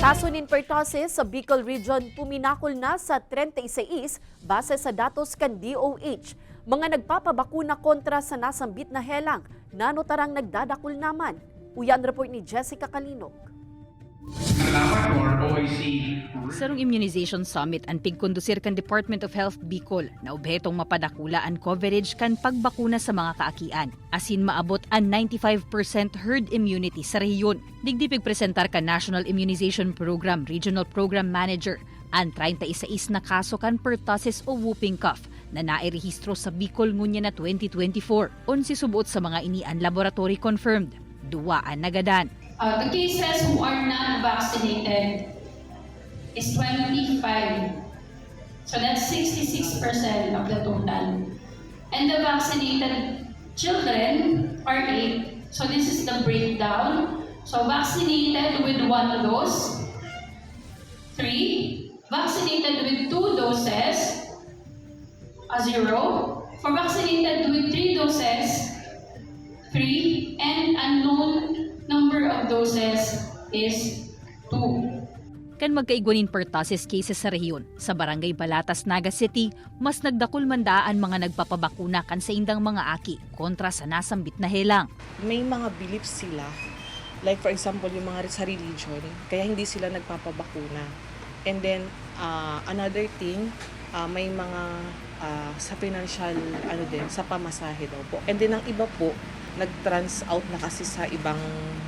Kaso nin pertussis sa Bicol Region puminakol na sa 36 base sa datos kan DOH. Mga nagpapabakuna kontra sa nasambit na helang, nanotarang nagdadakol naman. Uyan report ni Jessica Kalinog. Sarong Immunization Summit ang pigkondusir kan Department of Health Bicol na obhetong mapadakula ang coverage kan pagbakuna sa mga kaakian. Asin maabot ang 95% herd immunity sa rehiyon. Digdi pigpresentar kan National Immunization Program Regional Program Manager ang 36 na kaso kan pertussis o whooping cough na nairehistro sa Bicol ngunya na 2024. Unsi subuot sa mga inian laboratory confirmed. Duwaan nagadan. The cases who are not vaccinated is 25. So that's 66% of the total. And the vaccinated children are 8. So this is the breakdown. So vaccinated with 1 dose, 3. Vaccinated with 2 doses, 0. For vaccinated with 3 doses, 3. And unknown number of doses is 2. Kan magkaigwanin pertussis cases sa rehiyon, sa Barangay Balatas, Naga City, mas nagdakol mandaan mga nagpapabakuna kan sa indang mga aki kontra sa nasambit na helang. May mga beliefs sila, like for example yung mga sa religion, kaya hindi sila nagpapabakuna. And then another thing, may mga sa financial sa pamasahe daw po. And then ang iba po nag-trans out na kasi sa ibang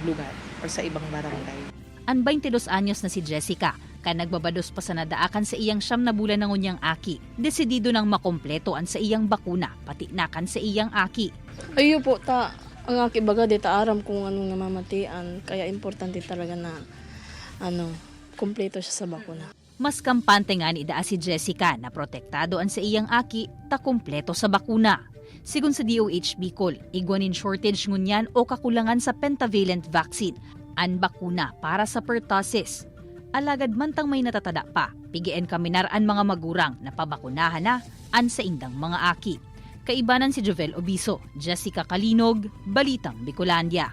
lugar or sa ibang barangay. Ang 22 anyos na si Jessica, kan nagbabados pa sa nadaakan sa iyang 9 na bulan ng unyang aki, desidido nang makompleto ang sa iyang bakuna, pati nakan sa iyang aki. Ayo po, ang aki baga dita aram kung anong namamatian, kaya importante talaga na kumpleto siya sa bakuna. Mas kampante nga ni daa si Jessica na protektado ang sa iyang aki, kumpleto sa bakuna. Sigun sa DOH Bicol, igwanin shortage ngunyan o kakulangan sa pentavalent vaccine, ang bakuna para sa pertussis. Alagad mantang may natatada pa, pigian kaminar ang mga magurang na pabakunahan na an sa indang mga aki. Kaibanan si Jovel Obiso, Jessica Kalinog, Balitang Bicolandia.